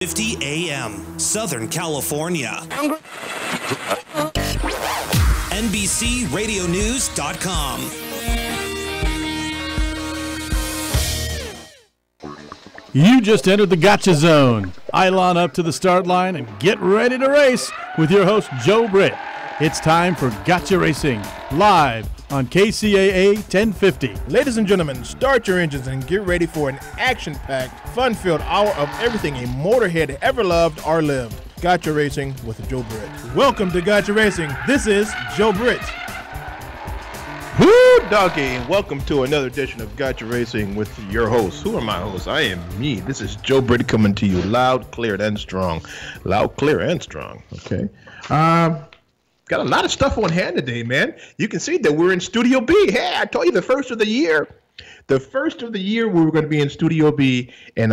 50 AM, Southern California. NBCRadioNews.com. You just entered the Gotcha Zone. Line up to the start line and get ready to race with your host, Joe Britt. It's time for Gotcha Racing, live on KCAA 1050. Ladies and gentlemen, start your engines and get ready for an action-packed, fun-filled hour of everything a motorhead ever loved or lived. Gotcha Racing with Joe Britt. Welcome to Gotcha Racing. This is Joe Britt. Woo, doggy, and welcome to another edition of Gotcha Racing with your host. Who are my hosts? I am me. This is Joe Britt coming to you loud, clear, and strong. Loud, clear, and strong. Okay. Got a lot of stuff on hand today, man. You can see that we're in Studio B. Hey, I told you the first of the year. The first of the year we were going to be in Studio B, and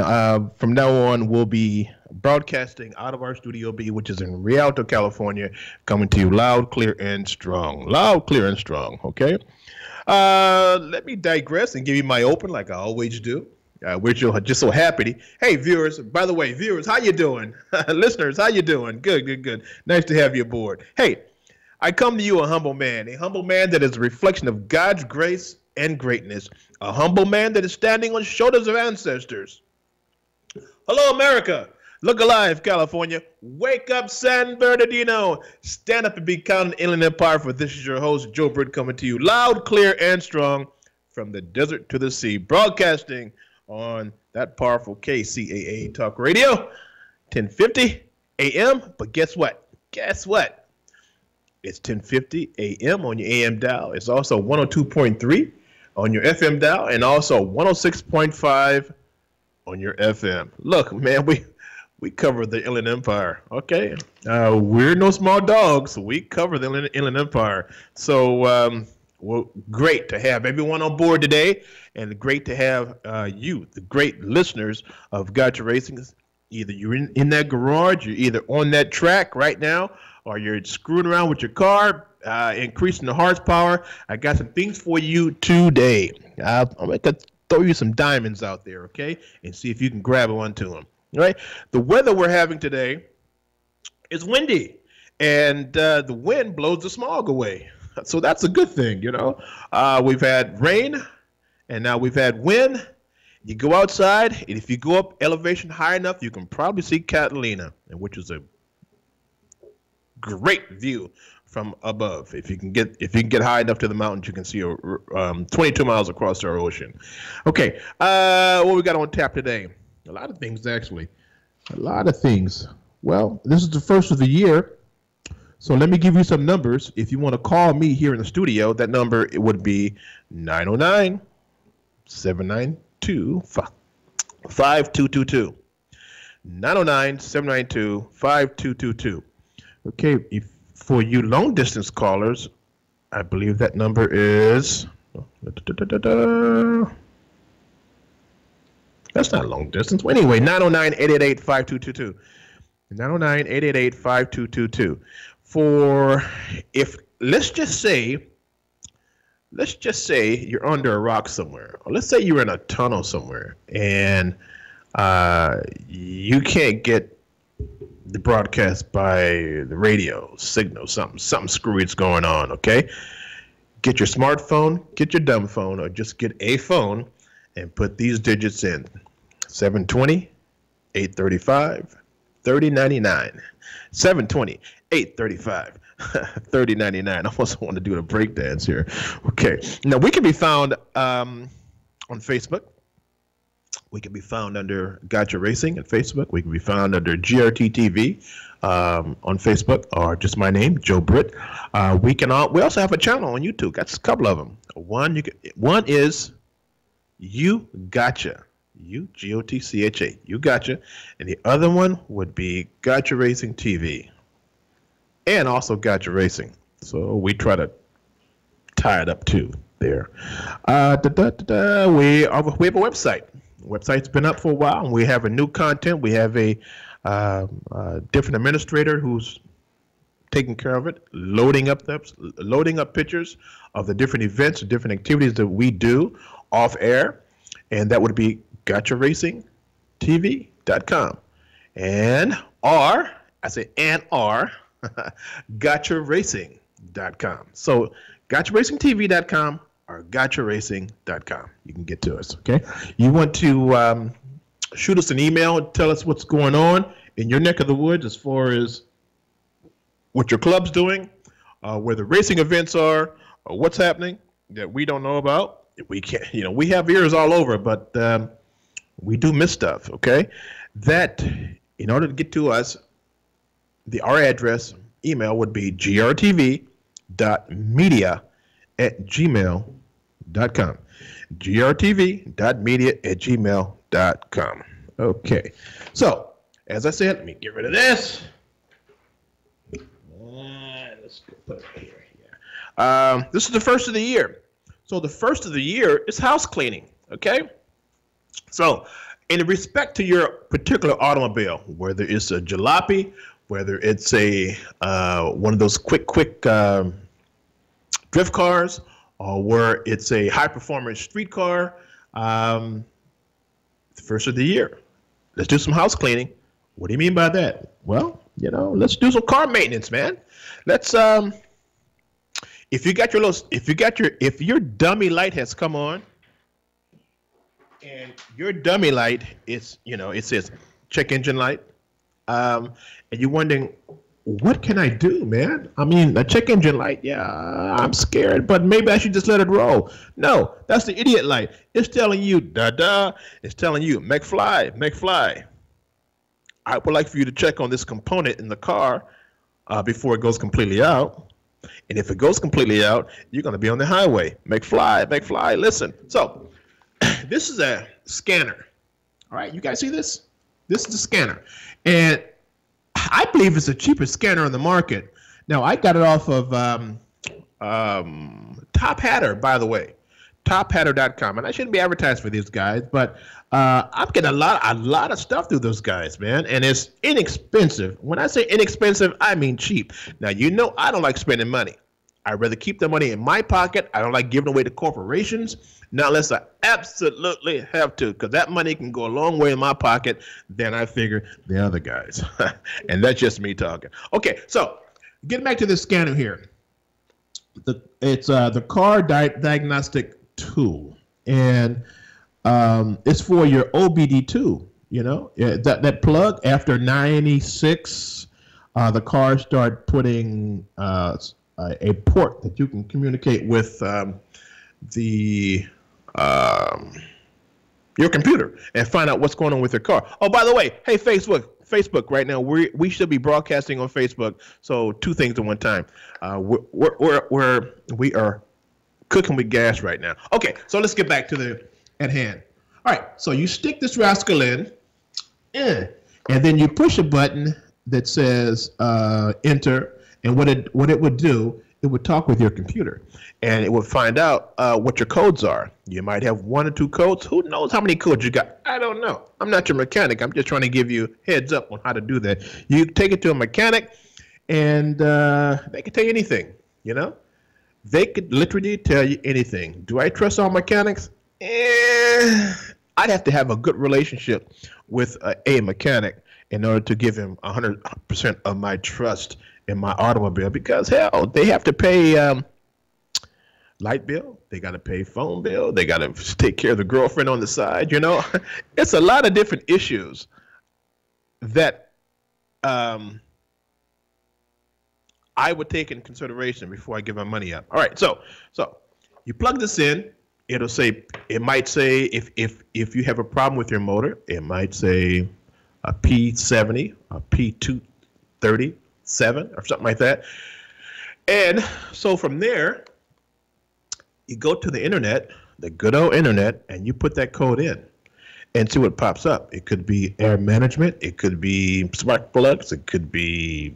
from now on we'll be broadcasting out of our Studio B, which is in Rialto, California, coming to you loud, clear, and strong. Loud, clear, and strong, okay? Let me digress and give you my open like I always do. We're just so happy. Hey, viewers, by the way, viewers, how you doing? Listeners, how you doing? Good, good, good. Nice to have you aboard. Hey, I come to you a humble man that is a reflection of God's grace and greatness, a humble man that is standing on shoulders of ancestors. Hello, America. Look alive, California. Wake up, San Bernardino. Stand up and be counted Inland Empire, for this is your host, Joe Britt, coming to you loud, clear, and strong from the desert to the sea, broadcasting on that powerful KCAA Talk Radio, 1050 AM. But guess what? Guess what? It's 1050 AM on your AM dial. It's also 102.3 on your FM dial, and also 106.5 on your FM. Look, man, we cover the Inland Empire, okay? We're no small dogs. We cover the Inland Empire. So, well, great to have everyone on board today, and great to have you, the great listeners of Gotcha Racing. Either you're in that garage, you're either on that track right now, or you're screwing around with your car, increasing the horsepower. I got some things for you today. I'm going to throw you some diamonds out there, okay, and see if you can grab onto them. All right? The weather we're having today is windy, and the wind blows the smog away. So that's a good thing, you know. We've had rain, and now we've had wind. You go outside, and if you go up elevation high enough, you can probably see Catalina, which is a great view from above. If you can get high enough to the mountains, you can see 22 miles across our ocean. Okay, what we got on tap today? A lot of things, actually. A lot of things. Well, this is the first of the year, so let me give you some numbers. If you want to call me here in the studio, that number, it would be 909-792-5222. 909-792-5222. Okay, for you long-distance callers, I believe that number is... That's not long distance. Well, anyway, 909-888-5222. 909-888-5222. For if let's just say you're under a rock somewhere, or let's say you're in a tunnel somewhere, and you can't get the broadcast by the radio signal, something screwy's going on, okay? Get your smartphone, get your dumb phone, or just get a phone and put these digits in: 720-835-3099. 720-835-3099. I also want to do a breakdance here. Okay. Now, we can be found on Facebook. We can be found under Gotcha Racing on Facebook. We can be found under GRT TV on Facebook, or just my name, Joe Britt. We also have a channel on YouTube. That's a couple of them. One is You Gotcha. UGOTCHA. You Gotcha. And the other one would be Gotcha Racing TV. And also Gotcha Racing. So we try to tie it up too there. We have a website. Website's been up for a while, and we have a new content. We have a different administrator who's taking care of it, loading up pictures of the different events, different activities that we do off air, and that would be GotchaRacingTV.com. and R, I say and R, gotcharacing.com. So gotcharacingtv.com or gotcharacing.com. You can get to us, okay? You want to shoot us an email, tell us what's going on in your neck of the woods as far as what your club's doing, where the racing events are, or what's happening that we don't know about. We can't, we have ears all over, but we do miss stuff, okay? That, in order to get to us, our address, email would be grtv.media@gmail.com. grtv.media@gmail.com. Okay. So, as I said, let me get rid of this. Let's put it here. This is the first of the year. So the first of the year is house cleaning, okay? So in respect to your particular automobile, whether it's a jalopy, whether it's a one of those quick drift cars, or where it's a high-performance street car, the first of the year, let's do some house cleaning. What do you mean by that? Well, let's do some car maintenance, man. Let's if your dummy light has come on, and your dummy light is, it says check engine light, and you're wondering, what can I do, man? I mean, a check engine light, yeah, I'm scared, but maybe I should just let it roll. No, that's the idiot light. It's telling you, da-da. It's telling you, McFly. I would like for you to check on this component in the car before it goes completely out. And if it goes completely out, you're going to be on the highway. McFly, listen. So this is a scanner. All right, you guys see this? This is a scanner. And I believe it's the cheapest scanner on the market. Now, I got it off of Top Hatter, by the way. TopHatter.com. And I shouldn't be advertised for these guys, but I'm getting a lot of stuff through those guys, man. And it's inexpensive. When I say inexpensive, I mean cheap. Now, I don't like spending money. I'd rather keep the money in my pocket. I don't like giving away to corporations, not unless I absolutely have to, because that money can go a long way in my pocket than I figure the other guys. And that's just me talking. Okay, so getting back to this scanner here. It's the car diagnostic tool, and it's for your OBD2. That plug after 96, the cars start putting a port that you can communicate with your computer and find out what's going on with your car. Oh, by the way, hey, Facebook right now, we should be broadcasting on Facebook. So two things at one time. We are cooking with gas right now. Okay, so let's get back to at hand. All right, so you stick this rascal in, and then you push a button that says enter, and what it would do, it would talk with your computer, and it would find out what your codes are. You might have 1 or 2 codes. Who knows how many codes you got? I don't know. I'm not your mechanic. I'm just trying to give you heads up on how to do that. You take it to a mechanic, and they can tell you anything, They could literally tell you anything. Do I trust all mechanics? I'd have to have a good relationship with a mechanic in order to give him 100% of my trust in my automobile, because hell, they have to pay light bill, they got to pay phone bill, they got to take care of the girlfriend on the side. It's a lot of different issues that I would take in consideration before I give my money up. All right, so you plug this in. It might say if you have a problem with your motor, it might say a P70, a P237 or something like that. And so from there, you go to the internet, the good old internet, and you put that code in and see what pops up. It could be air management, it could be spark plugs, it could be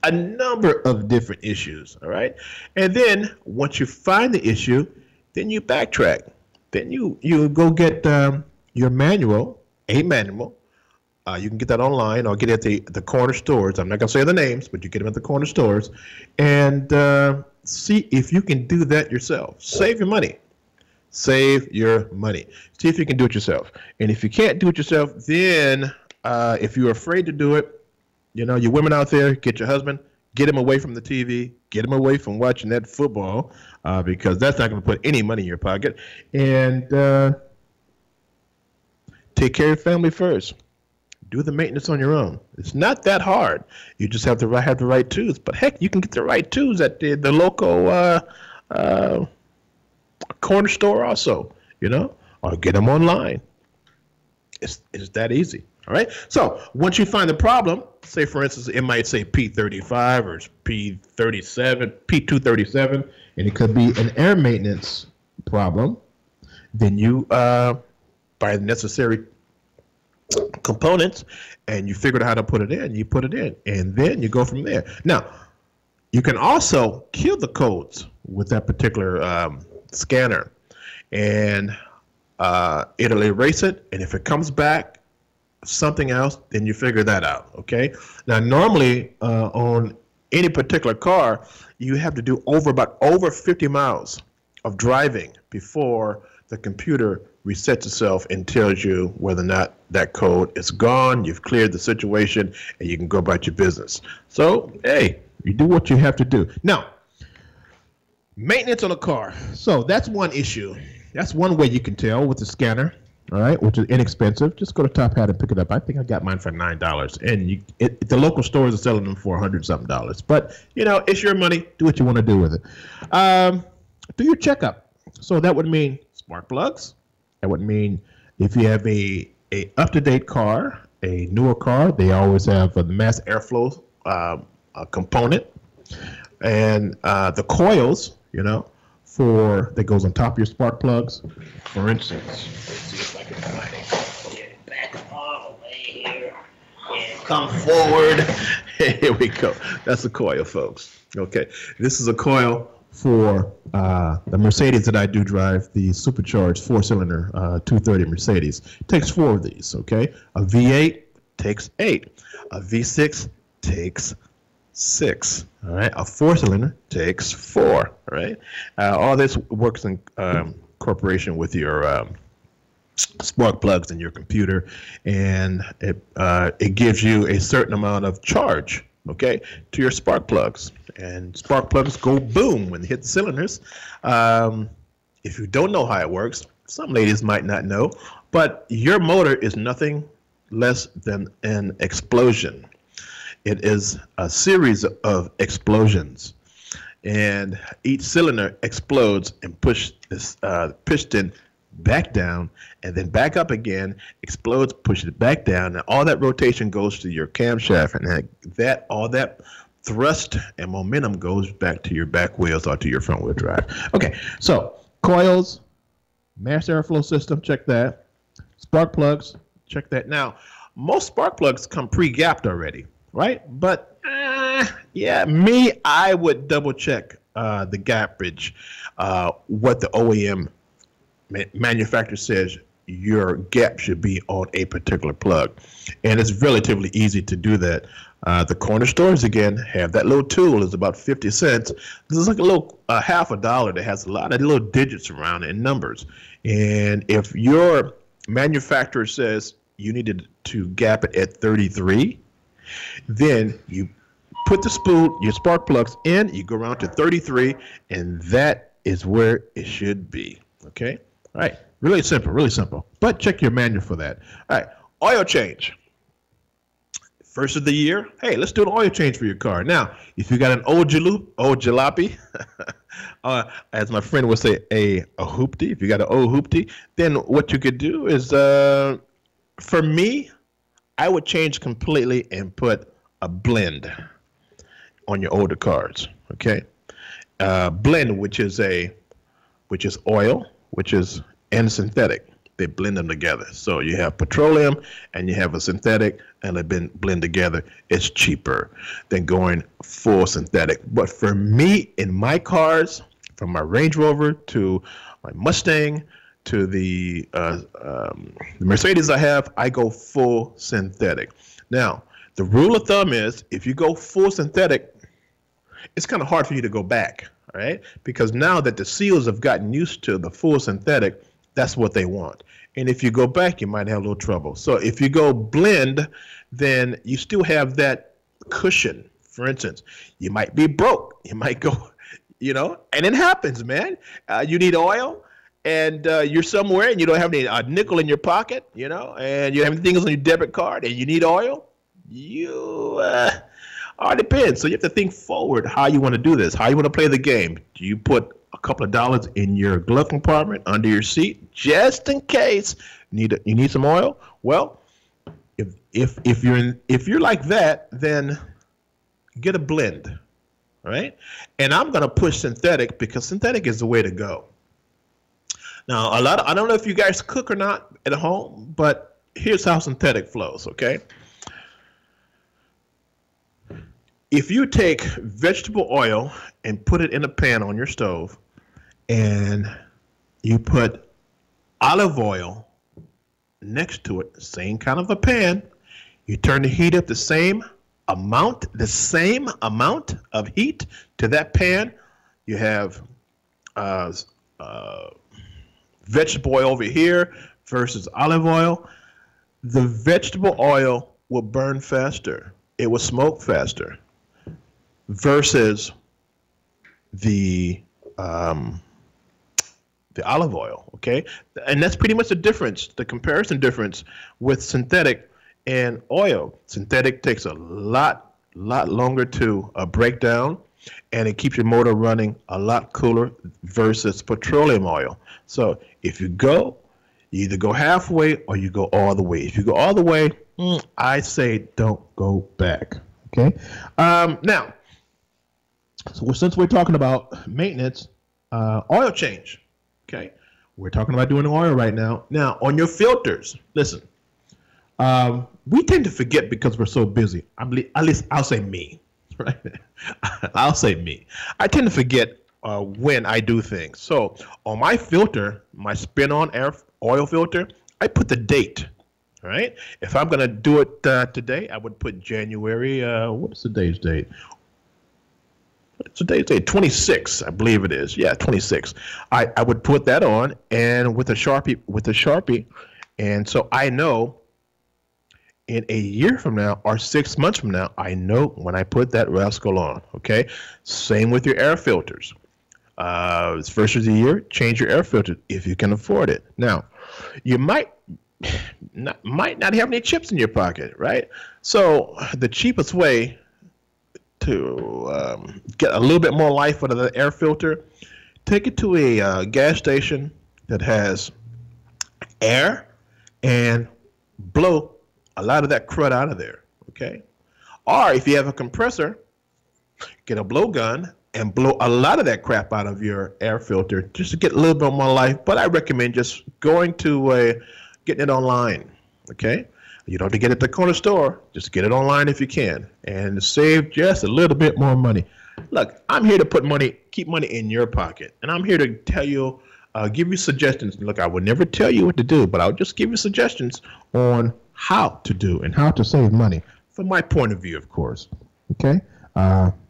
a number of different issues, all right? And then once you find the issue, then you backtrack. Then you go get your manual, a manual. You can get that online or get it at the corner stores. I'm not going to say the names, but you get them at the corner stores. And see if you can do that yourself. Save your money. Save your money. See if you can do it yourself. And if you can't do it yourself, then If you're afraid to do it, you women out there, get your husband, get him away from the TV, get him away from watching that football, because that's not going to put any money in your pocket. And take care of your family first. Do the maintenance on your own. It's not that hard. You just have to have the right tools. But heck, you can get the right tools at the local corner store also, or get them online. It's that easy. All right. So once you find the problem, say for instance, it might say P35 or P37, P237, and it could be an air maintenance problem. Then you buy the necessary components and you figured out how to put it in. You put it in, and then you go from there. Now, you can also kill the codes with that particular scanner, and it'll erase it. And if it comes back something else, then you figure that out. Okay. Now, normally on any particular car, you have to do over 50 miles of driving before the computer resets itself and tells you whether or not that code is gone, you've cleared the situation, and you can go about your business. So, hey, you do what you have to do. Now, maintenance on a car. So that's one issue. That's one way you can tell with the scanner, all right, which is inexpensive. Just go to Top Hat and pick it up. I think I got mine for $9, and the local stores are selling them for $100-something. But, it's your money. Do what you want to do with it. Do your checkup. So that would mean spark plugs. That would mean if you have a up-to-date car, a newer car, they always have the mass airflow component, and the coils, that goes on top of your spark plugs. For instance, let's see if I can find it. Get it back all the way here and come forward. Here we go. That's a coil, folks. Okay, this is a coil for the Mercedes that I do drive, the supercharged 4-cylinder 230 Mercedes. It takes 4 of these, okay? A V8 takes 8. A V6 takes 6, all right? A 4-cylinder takes 4, all right? All this works in cooperation with your spark plugs in your computer, and it gives you a certain amount of charge, okay, to your spark plugs. And spark plugs go boom when they hit the cylinders. If you don't know how it works, some ladies might not know, but your motor is nothing less than an explosion. It is a series of explosions, and each cylinder explodes and push this piston back down, and then back up again, explodes, pushes it back down, and all that rotation goes to your camshaft, and all that thrust and momentum goes back to your back wheels or to your front wheel drive. Okay, so coils, mass airflow system, check that. Spark plugs, check that. Now, most spark plugs come pre-gapped already, right? But I would double check the gappage, what the OEM manufacturer says your gap should be on a particular plug. And it's relatively easy to do that. The corner stores, again, have that little tool. It's about 50 cents. This is like a little half a dollar that has a lot of little digits around it and numbers. And if your manufacturer says you needed to gap it at 33, then you put the spool, your spark plugs in, you go around to 33, and that is where it should be. Okay? All right. Really simple, really simple. But check your manual for that. All right. Oil change. First of the year, hey, let's do an oil change for your car. Now, if you got an old jalopy, as my friend would say, a hoopty, if you got an old hoopty, then what you could do is, for me, I would change completely and put a blend on your older cars, okay? Blend, which is oil, and synthetic. They blend them together. So you have petroleum and you have a synthetic, and they blend together. It's cheaper than going full synthetic. But for me, in my cars, from my Range Rover to my Mustang to the Mercedes I have, I go full synthetic. Now, the rule of thumb is if you go full synthetic, it's kind of hard for you to go back, all right? Because now that the seals have gotten used to the full synthetic, That's what they want. And if you go back, you might have a little trouble. So if you go blend, then you still have that cushion. For instance, you might be broke. You might go, and it happens, man. You need oil, and you're somewhere, and you don't have any nickel in your pocket, and you don't have anything else on your debit card, and you need oil. All depends. So you have to think forward how you want to do this, how you want to play the game. Do you put a couple of dollars in your glove compartment under your seat just in case you need some oil? Well, if you're like that, then get a blend, right? And I'm going to push synthetic because synthetic is the way to go. Now, I don't know if you guys cook or not at home, but here's how synthetic flows, okay? If you take vegetable oil and put it in a pan on your stove, and you put olive oil next to it, same kind of a pan, you turn the heat up the same amount of heat to that pan. You have vegetable oil over here versus olive oil. The vegetable oil will burn faster. It will smoke faster versus the olive oil, okay? And that's pretty much the difference, the comparison difference with synthetic and oil. Synthetic takes a lot longer to break down, and it keeps your motor running a lot cooler versus petroleum oil. So if you either go halfway or you go all the way. If you go all the way, I say don't go back, okay? Now, so since we're talking about maintenance, oil change, okay? We're talking about doing oil right now. Now, on your filters, listen, we tend to forget because we're so busy. At least I'll say me, right? I'll say me. I tend to forget when I do things. So on my filter, my spin-on air oil filter, I put the date, all right? If I'm going to do it today, I would put January, what's today's date? Today's date, 26, I believe it is. Yeah, 26. I would put that on and with a Sharpie, and so I know in a year from now or 6 months from now, I know when I put that rascal on, okay? Same with your air filters. First of the year, change your air filter if you can afford it. Now, you might not have any chips in your pocket, right? So the cheapest way to get a little bit more life out of the air filter, take it to a gas station that has air and blow a lot of that crud out of there, okay? Or if you have a compressor, get a blowgun and blow a lot of that crap out of your air filter just to get a little bit more life. But I recommend just going to getting it online, okay? You don't have to get it at the corner store. Just get it online if you can and save just a little bit more money. Look, I'm here to keep money in your pocket, and I'm here to tell you, give you suggestions. Look, I would never tell you what to do, but I'll just give you suggestions on how to do and how to save money from my point of view, of course, okay?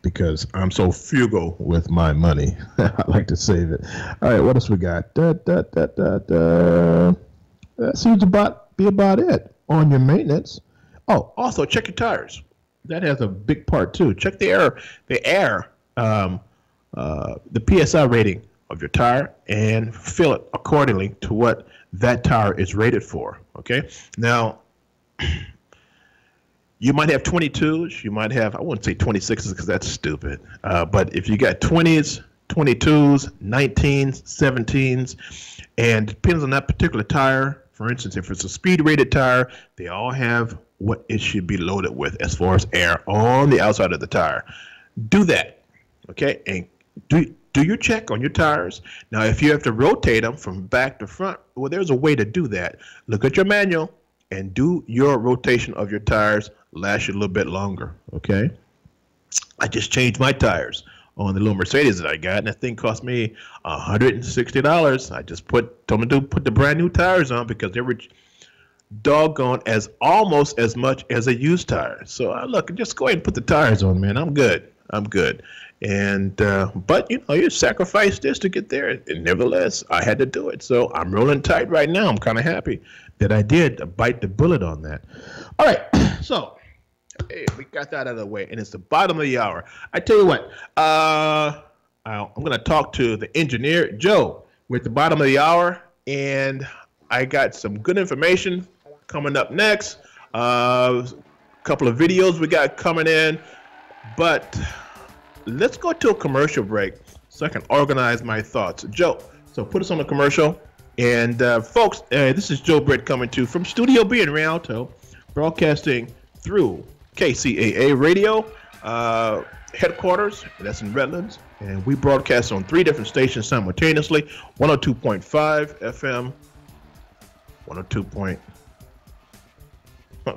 Because I'm so frugal with my money. I like to save it. All right, what else we got? That seems to be about it on your maintenance. Oh, also check your tires. That has a big part too. Check the PSI rating of your tire and fill it accordingly to what that tire is rated for. Okay. Now, you might have 22s. You might have, I wouldn't say 26s because that's stupid. But if you got 20s, 22s, 19s, 17s, and depends on that particular tire. For instance, if it's a speed-rated tire, they all have what it should be loaded with as far as air on the outside of the tire. Do that, okay? And do your check on your tires. Now, if you have to rotate them from back to front, well, there's a way to do that. Look at your manual and do your rotation of your tires. Last you a little bit longer, okay? I just changed my tires on the little Mercedes that I got, and that thing cost me $160. I just told them to put the brand new tires on because they were doggone almost as much as a used tire. So look, just go ahead and put the tires on, man. I'm good. And but you sacrifice this to get there, and nevertheless, I had to do it. So I'm rolling tight right now. I'm kind of happy that I did bite the bullet on that. All right, so hey, we got that out of the way, and it's the bottom of the hour. I tell you what, I'm going to talk to the engineer, Joe. We're at the bottom of the hour, and I got some good information coming up next. A couple of videos we got coming in, but let's go to a commercial break so I can organize my thoughts. Joe, so put us on the commercial. And folks, this is Joe Britt coming to you from Studio B in Rialto, broadcasting through KCAA Radio headquarters. That's in Redlands. And we broadcast on 3 different stations simultaneously, 102.5 FM, 102.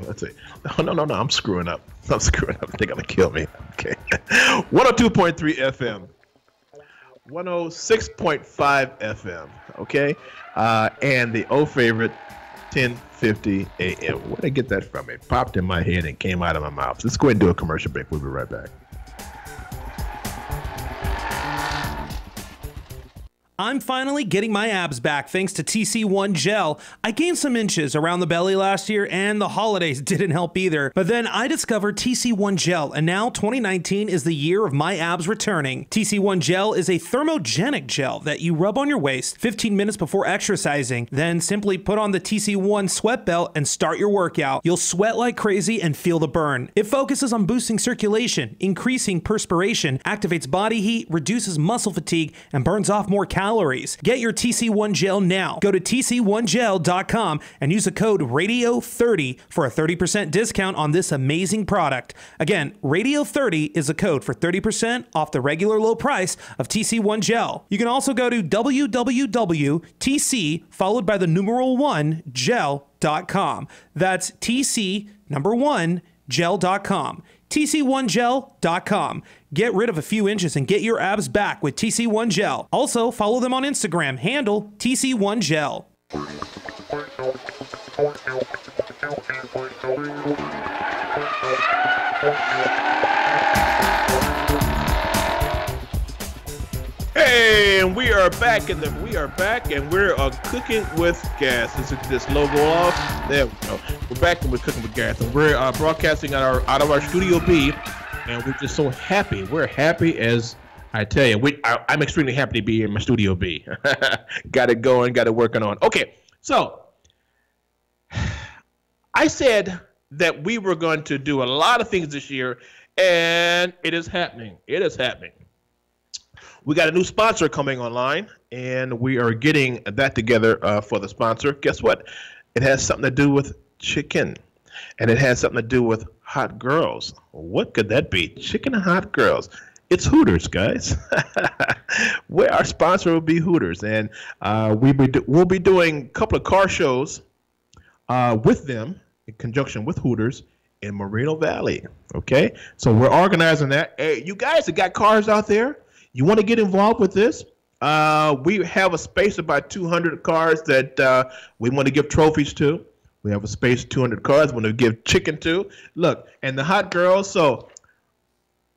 Let's see. No, I'm screwing up. They're going to kill me. Okay. 102.3 FM, 106.5 FM. Okay. And the old favorite, 10:50 a.m. Where did I get that from? It popped in my head and came out of my mouth. Let's go ahead and do a commercial break. We'll be right back. I'm finally getting my abs back thanks to TC1 Gel. I gained some inches around the belly last year, and the holidays didn't help either. But then I discovered TC1 Gel, and now 2019 is the year of my abs returning. TC1 Gel is a thermogenic gel that you rub on your waist 15 minutes before exercising. Then simply put on the TC1 sweat belt and start your workout. You'll sweat like crazy and feel the burn. It focuses on boosting circulation, increasing perspiration, activates body heat, reduces muscle fatigue, and burns off more calories. Get your TC1 Gel now. Go to tc1gel.com and use the code RADIO30 for a 30% discount on this amazing product. Again, RADIO30 is a code for 30% off the regular low price of TC1 Gel. You can also go to www.tc followed by the numeral 1 gel.com. That's TC number 1 gel.com. TC1gel.com. Get rid of a few inches and get your abs back with TC1 Gel. Also, follow them on Instagram, handle TC1 Gel. Hey, and we are back, and we're cooking with gas. This logo off. There we go. We're back and we're cooking with gas, and we're broadcasting out of our Studio B, and we're just so happy. We're happy as I tell you. I'm extremely happy to be here in my Studio B. Got it going, got it working on. Okay, so I said that we were going to do a lot of things this year, and it is happening. It is happening. We got a new sponsor coming online, and we are getting that together for the sponsor. Guess what? It has something to do with chicken, and it has something to do with hot girls. What could that be? Chicken and hot girls. It's Hooters, guys. Where our sponsor will be Hooters, and we'll be doing a couple of car shows with them in conjunction with Hooters in Moreno Valley. Okay, so we're organizing that. Hey, you guys that got cars out there, you want to get involved with this? We have a space about 200 cars that we want to give trophies to. We have a space 200 cars we want to give chicken to. Look, and the hot girls. So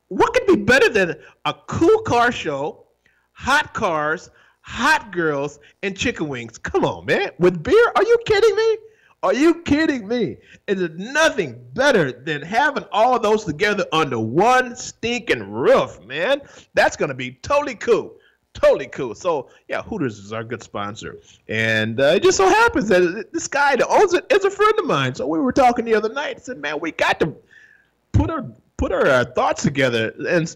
what could be better than a cool car show, hot cars, hot girls, and chicken wings? Come on, man. With beer? Are you kidding me? Are you kidding me? Is it nothing better than having all those together under one stinking roof, man? That's going to be totally cool. Totally cool. So, yeah, Hooters is our good sponsor. And it just so happens that this guy that owns it is a friend of mine. So we were talking the other night and said, man, we got to put our thoughts together and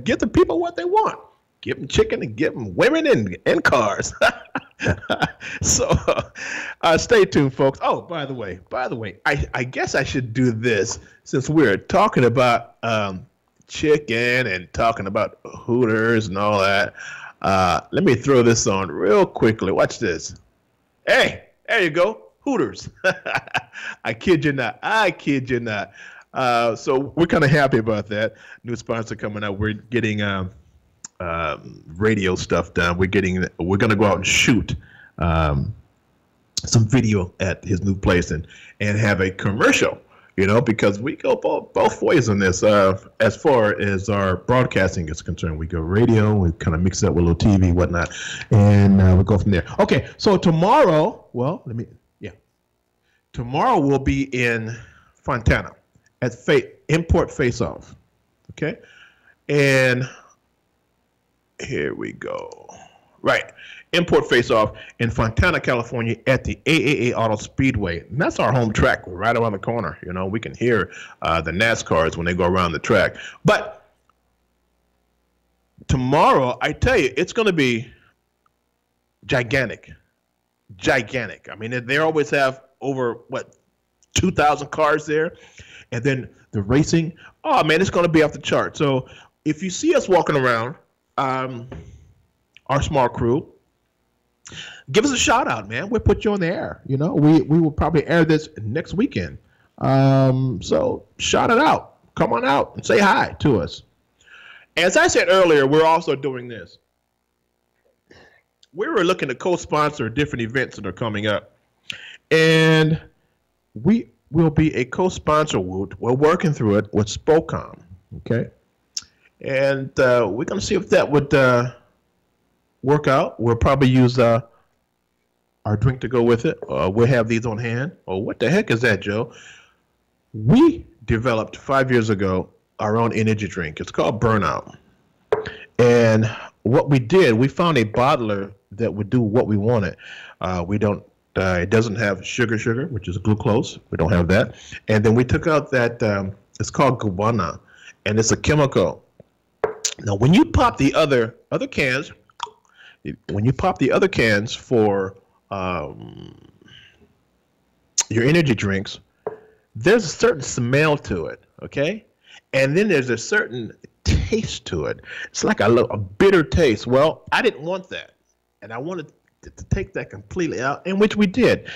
give the people what they want. Give them chicken and give them women and cars. So stay tuned, folks. Oh, by the way, I guess I should do this since we're talking about chicken and talking about Hooters and all that. Let me throw this on real quickly. Watch this. Hey, there you go. Hooters. I kid you not. So we're kind of happy about that. New sponsor coming out. We're getting radio stuff done. We're going to go out and shoot some video at his new place and have a commercial because we go both ways on this. As far as our broadcasting is concerned, we go radio, we kind of mix it up with a little TV, whatnot, and we go from there. Okay, so tomorrow, tomorrow we'll be in Fontana at Import Face-Off. Okay, and here we go. Right. Import Face-Off in Fontana, California at the AAA Auto Speedway. And that's our home track. We're right around the corner. We can hear the NASCARs when they go around the track. But tomorrow, I tell you, it's going to be gigantic. Gigantic. I mean, they always have over, 2,000 cars there. And then the racing, oh, man, it's going to be off the chart. So if you see us walking around, our small crew, give us a shout out, man. We'll put you on the air. We will probably air this next weekend. So shout it out. Come on out and say hi to us. As I said earlier, we're also doing this. We were looking to co-sponsor different events that are coming up. And we will be a co-sponsor. We're working through it with Spocom. Okay. And we're going to see if that would work out. We'll probably use our drink to go with it. We'll have these on hand. Oh, what the heck is that, Joe? We developed 5 years ago our own energy drink. It's called Burnout. And what we did, we found a bottler that would do what we wanted. It doesn't have sugar, which is glucose. We don't have that. And then we took out that, it's called guarana, and it's a chemical. Now, when you pop the other cans, for your energy drinks, there's a certain smell to it, okay? And then there's a certain taste to it. It's like a bitter taste. Well, I didn't want that, and I wanted to take that completely out, in which we did.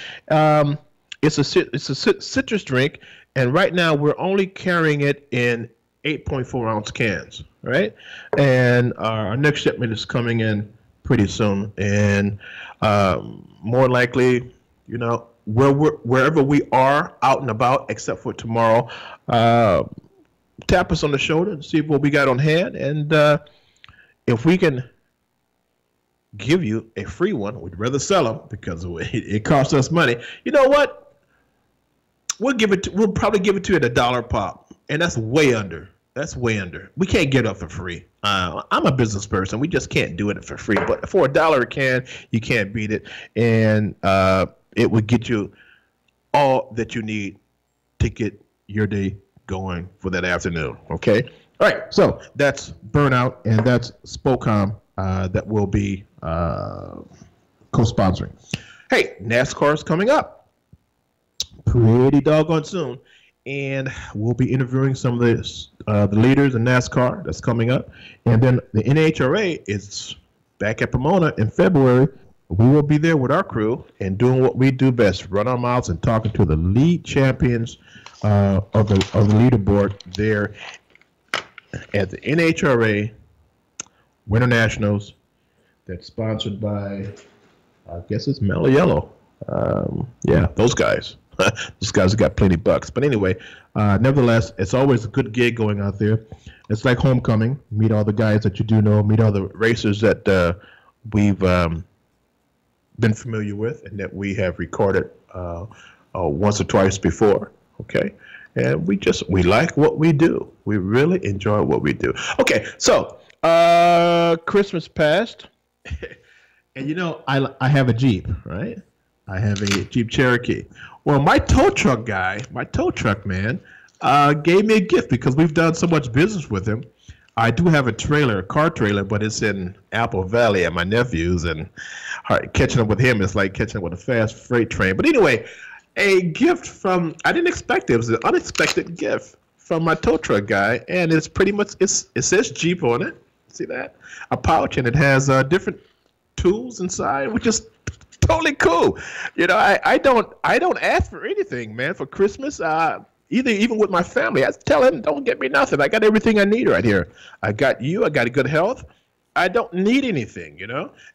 It's a citrus drink, and right now we're only carrying it in 8.4 ounce cans, right? And our next shipment is coming in pretty soon, and more likely, wherever we are out and about, except for tomorrow, tap us on the shoulder and see what we got on hand, and if we can give you a free one, we'd rather sell them because it costs us money. You know what? We'll probably give it to you at $1 pop, and that's way under. We can't get it for free. I'm a business person. We just can't do it for free. But for $1 a can, you can't beat it. And it would get you all that you need to get your day going for that afternoon. Okay? All right. So that's Burnout, and that's Spocom that will be co-sponsoring. Hey, NASCAR's coming up pretty doggone soon. And we'll be interviewing some of the leaders in NASCAR that's coming up. And then the NHRA is back at Pomona in February. We will be there with our crew and doing what we do best, run our mouths and talking to the lead champions of the leaderboard there at the NHRA Winter Nationals. That's sponsored by, I guess it's Mellow Yellow. Yeah, those guys. Those guys have got plenty of bucks. But anyway, nevertheless, it's always a good gig going out there. It's like homecoming. Meet all the guys that you do know. Meet all the racers that we've been familiar with and that we have recorded once or twice before. Okay, and we like what we do. We really enjoy what we do. Okay, so Christmas passed, and I have a Jeep, right? I have a Jeep Cherokee. Well, my tow truck man, gave me a gift because we've done so much business with him. I do have a car trailer, but it's in Apple Valley at my nephew's, and catching up with him is like catching up with a fast freight train. But anyway, a gift I didn't expect it. It was an unexpected gift from my tow truck guy, and it's pretty much, it says Jeep on it. See that? A pouch, and it has different tools inside, which is totally cool. I don't ask for anything, man, for Christmas. Even with my family, I tell them, don't get me nothing. I got everything I need right here. I got you. I got good health. I don't need anything,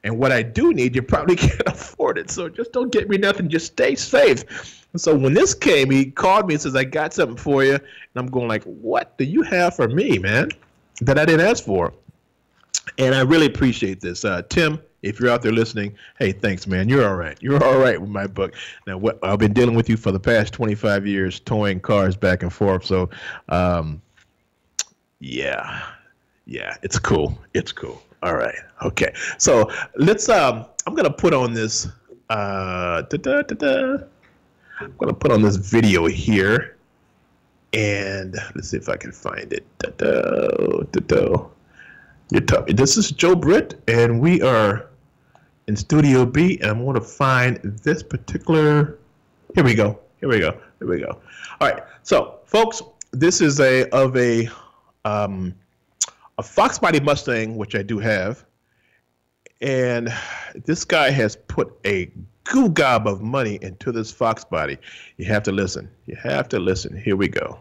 and what I do need, you probably can't afford it. So just don't get me nothing. Just stay safe. And so when this came, he called me and says, I got something for you. And I'm going like, what do you have for me, man, that I didn't ask for? And I really appreciate this. Tim, if you're out there listening, hey, thanks, man. You're all right. You're all right with my book. Now, I've been dealing with you for the past 25 years, towing cars back and forth. So, yeah, it's cool. It's cool. All right. Okay. So let's, I'm going to put on this, I'm going to put on this video here, and let's see if I can find it. This is Joe Britt, and we are in Studio B, and I'm going to find this particular. Here we go. All right, so folks, this is a Fox Body Mustang, which I do have, and this guy has put a goo gob of money into this Fox Body. You have to listen. Here we go.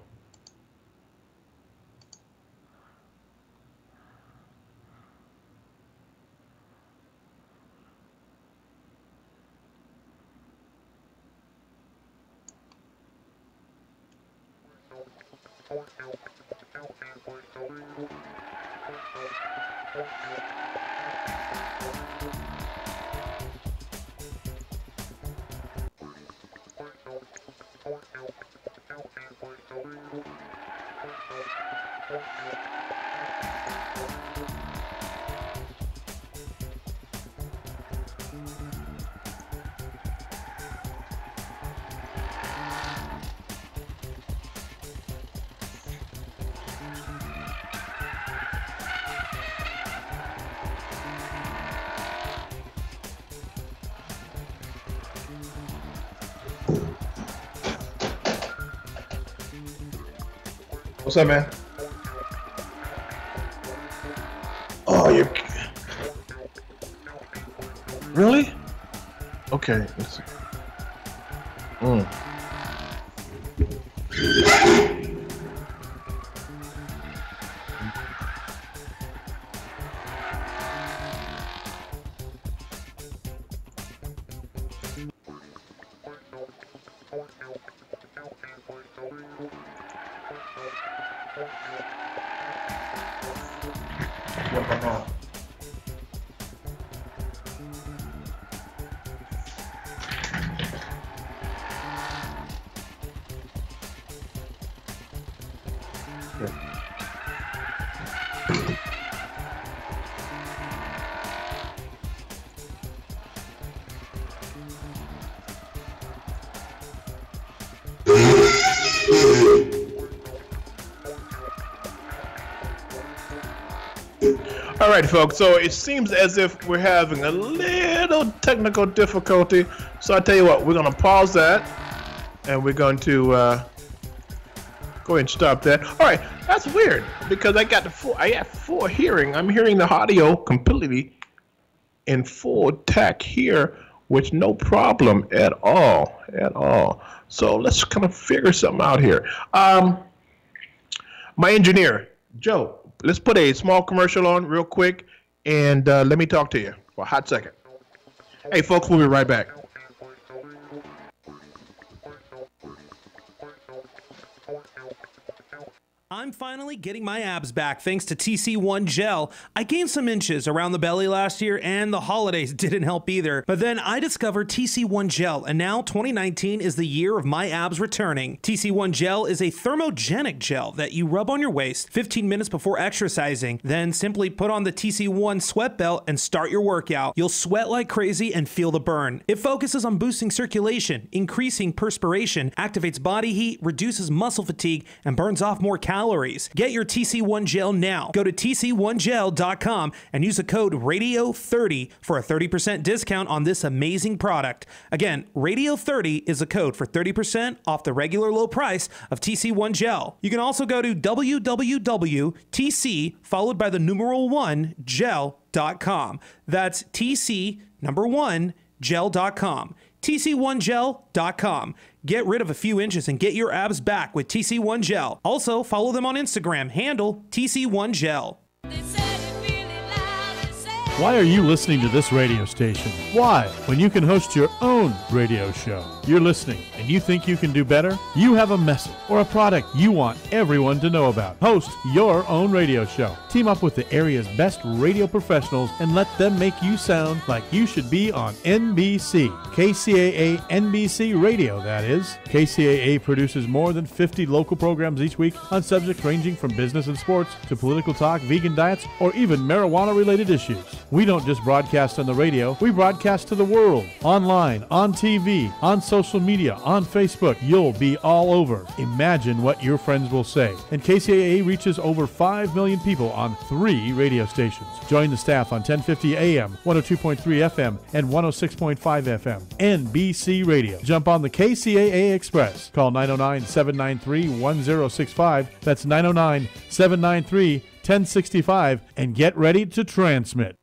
What's up, man? Oh, you really? Okay. Let's see. All right, folks, so it seems as if we're having a little technical difficulty. So I tell you what, we're going to pause that, and we're going to go ahead and stop that. All right, that's weird, because I got full hearing. I'm hearing the audio completely in full attack here, with no problem at all. So let's kind of figure something out here. My engineer, Joe, let's put a small commercial on real quick, and let me talk to you for a hot second. Hey, folks, we'll be right back. I'm finally getting my abs back thanks to TC1 Gel. I gained some inches around the belly last year, and the holidays didn't help either. But then I discovered TC1 Gel, and now 2019 is the year of my abs returning. TC1 Gel is a thermogenic gel that you rub on your waist 15 minutes before exercising. Then simply put on the TC1 sweat belt and start your workout. You'll sweat like crazy and feel the burn. It focuses on boosting circulation, increasing perspiration, activates body heat, reduces muscle fatigue, and burns off more calories. Get your TC1 Gel now. Go to tc1gel.com and use the code RADIO30 for a 30% discount on this amazing product. Again, RADIO30 is a code for 30% off the regular low price of TC1 Gel. You can also go to www.tc followed by the numeral 1 gel.com. That's TC1 gel.com. TC1gel.com. Get rid of a few inches and get your abs back with TC1 Gel. Also, follow them on Instagram, handle TC1Gel. Why are you listening to this radio station? Why, when you can host your own radio show? You're listening and you think you can do better? You have a message or a product you want everyone to know about. Host your own radio show. Team up with the area's best radio professionals and let them make you sound like you should be on NBC. KCAA NBC Radio, that is. KCAA produces more than 50 local programs each week on subjects ranging from business and sports to political talk, vegan diets, or even marijuana-related issues. We don't just broadcast on the radio, we broadcast to the world. Online, on TV, on social media, on Facebook. You'll be all over. Imagine what your friends will say. And KCAA reaches over 5 million people on 3 radio stations. Join the staff on 1050 AM, 102.3 FM, and 106.5 FM. NBC Radio. Jump on the KCAA Express. Call 909-793-1065. That's 909-793-1065 and get ready to transmit.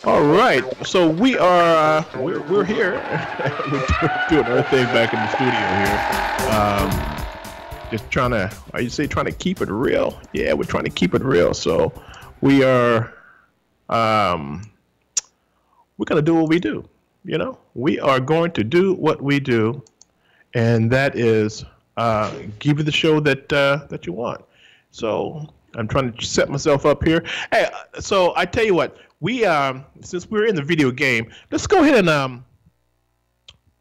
All right, so we are we're here. We're doing our thing back in the studio here. Just trying to keep it real? Yeah, we're trying to keep it real. So we are we're gonna do what we do. You know, we are going to do what we do, and that is give you the show that you want. So I'm trying to set myself up here. Hey, so I tell you what, we since we're in the video game, let's go ahead and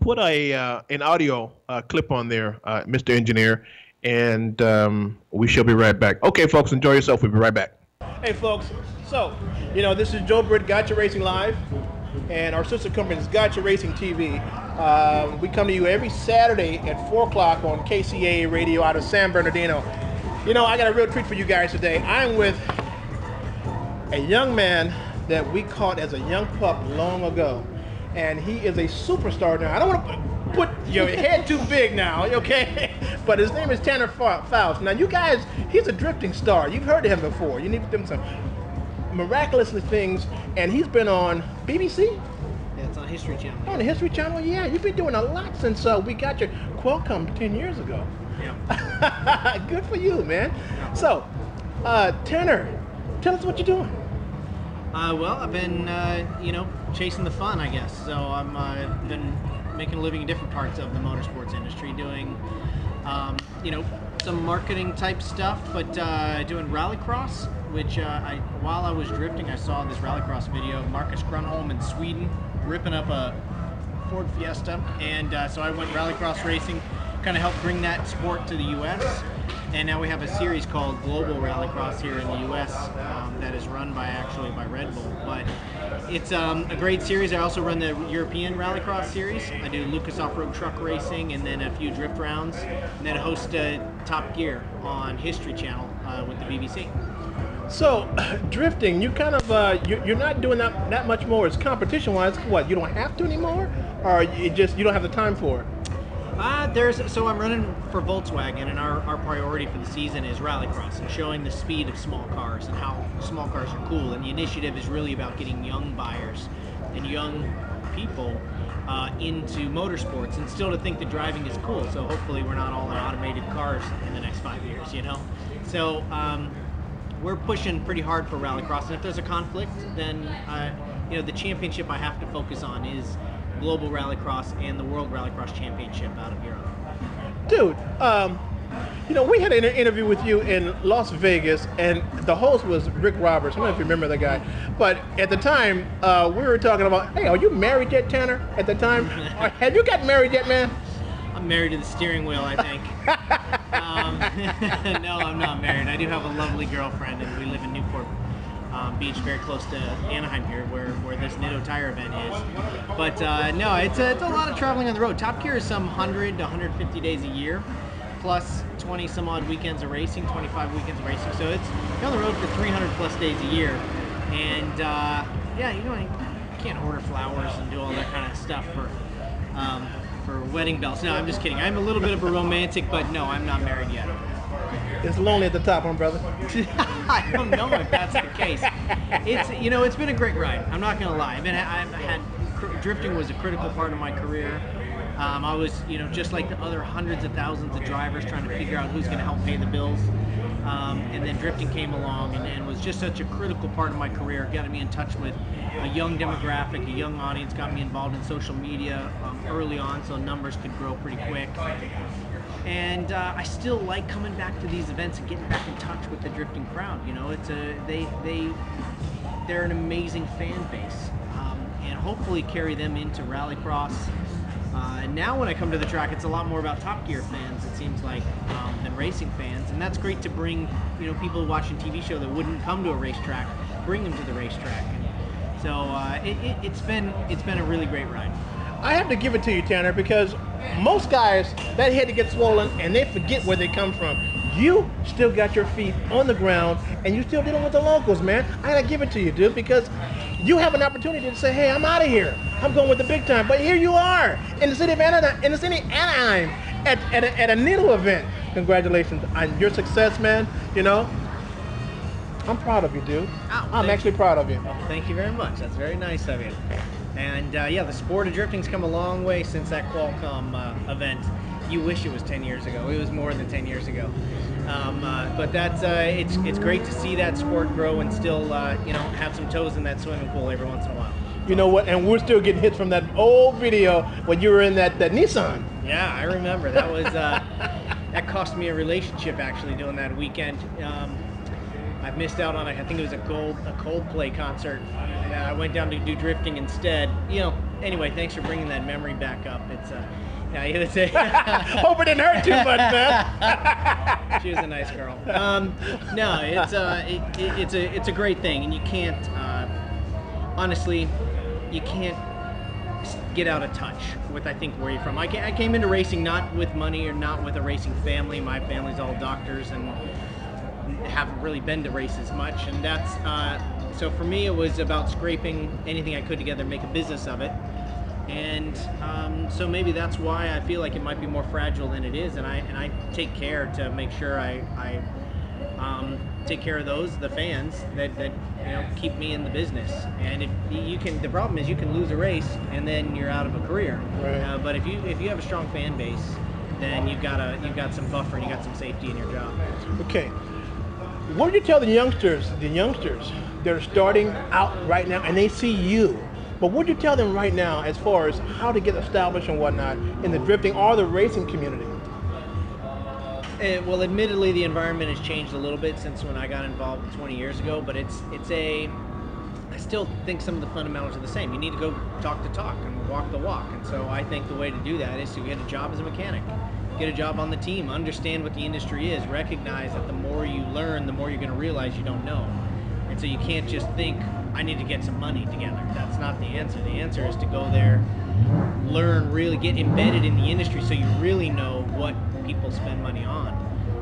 put an audio clip on there, Mr. Engineer, and we shall be right back. Okay, folks, enjoy yourself. We'll be right back. Hey, folks. So, this is Joe Britt, Gotcha Racing Live, and our sister company is Gotcha Racing TV. We come to you every Saturday at 4 o'clock on KCAA Radio out of San Bernardino. I got a real treat for you guys today. I'm with a young man that we caught as a young pup long ago, and he is a superstar now. I don't want to put your head too big now, okay? But his name is Tanner Faust. Now, you guys, he's a drifting star. You've heard of him before. You need to do some miraculous things, and he's been on BBC. Yeah, it's on History Channel. On the History Channel, yeah. You've been doing a lot since we got your Qualcomm 10 years ago. Yeah. Good for you, man. Yeah. So, Tanner, tell us what you're doing. Well, I've been, chasing the fun, I guess. So I've been making a living in different parts of the motorsports industry, doing, some marketing type stuff, but doing rallycross, which while I was drifting, I saw this rallycross video of Marcus Grunholm in Sweden ripping up a Ford Fiesta, and so I went rallycross racing, kind of helped bring that sport to the U.S., and now we have a series called Global Rallycross here in the U.S. That is run by Red Bull. But it's a great series. I also run the European Rallycross series. I do Lucas Off-Road Truck Racing and then a few drift rounds, and then host Top Gear on History Channel with the BBC. So, drifting, you kind of, you're not doing that much more. It's competition-wise. What, you don't have to anymore? Or you don't have the time for it? So I'm running for Volkswagen, and our priority for the season is rallycross and showing the speed of small cars and how small cars are cool. And the initiative is really about getting young buyers and young people into motorsports and still to think that driving is cool. So hopefully we're not all in automated cars in the next 5 years, So we're pushing pretty hard for rallycross, and if there's a conflict, then the championship I have to focus on is Global Rallycross and the World Rallycross Championship out of Europe. Dude, we had an interview with you in Las Vegas, and the host was Rick Roberts. I don't know if you remember that guy. But at the time, we were talking about, hey, are you married yet, Tanner? At the time, have you got married yet, man? I'm married to the steering wheel, I think. No, I'm not married. I do have a lovely girlfriend, and we live in Newport Beach, very close to Anaheim here, where this Nitto Tire event is. But no, it's a lot of traveling on the road. Top Gear is some 100 to 150 days a year, plus 20 some odd weekends of racing, 25 weekends of racing. So it's you're on the road for 300 plus days a year. And you can't order flowers and do all that kind of stuff for wedding bells. No, I'm just kidding. I'm a little bit of a romantic, but no, I'm not married yet. It's lonely at the top, huh, brother? I don't know if that's the case. It's been a great ride. I'm not gonna lie. Drifting was a critical part of my career. I was, just like the other hundreds of thousands of drivers trying to figure out who's going to help pay the bills. And then drifting came along and was just such a critical part of my career, getting me in touch with a young demographic, a young audience, got me involved in social media early on so numbers could grow pretty quick. And I still like coming back to these events and getting back in touch with the drifting crowd. They're an amazing fan base, and hopefully carry them into Rallycross. And now when I come to the track, it's a lot more about Top Gear fans, it seems like, than racing fans. And that's great to bring, people watching TV show that wouldn't come to a racetrack, bring them to the racetrack. And so it's been a really great ride. I have to give it to you, Tanner, because most guys, that head gets swollen and they forget where they come from. You still got your feet on the ground and you still dealing with the locals, man. I gotta give it to you, dude, because you have an opportunity to say, hey, I'm out of here. I'm going with the big time. But here you are in the city of Anaheim, at a needle event. Congratulations on your success, man. I'm proud of you, dude. I'm actually proud of you. Oh, thank you very much. That's very nice of you. And the sport of drifting's come a long way since that Qualcomm event. You wish it was 10 years ago. It was more than 10 years ago. But that's it's great to see that sport grow and still have some toes in that swimming pool every once in a while. You know what? And we're still getting hits from that old video when you were in that Nissan. Yeah, I remember. That was that cost me a relationship actually doing that weekend. I missed out on I think it was a Coldplay concert. I went down to do drifting instead. Anyway, thanks for bringing that memory back up. It's hope it didn't hurt too much, man. She was a nice girl. No, it's a great thing, and you can't honestly, you can't get out of touch with I think where you're from. I came into racing not with money or not with a racing family. My family's all doctors and haven't really been to races much, and that's so for me it was about scraping anything I could together, make a business of it. And so maybe that's why I feel like it might be more fragile than it is, and I take care to make sure I take care of the fans that keep me in the business. And the problem is you can lose a race and then you're out of a career. Right. But if you have a strong fan base, then you've got some buffer and you got some safety in your job. Okay, what do you tell the youngsters that are starting out right now and they see you? But what do you tell them right now as far as how to get established and whatnot in the drifting or the racing community? Well, admittedly, the environment has changed a little bit since when I got involved 20 years ago, but I still think some of the fundamentals are the same. You need to go talk the talk and walk the walk. And so I think the way to do that is to get a job as a mechanic, get a job on the team, understand what the industry is, recognize that the more you learn, the more you're going to realize you don't know. And so you can't just think, I need to get some money together. That's not the answer. The answer is to go there, learn, really get embedded in the industry so you really know what people spend money on.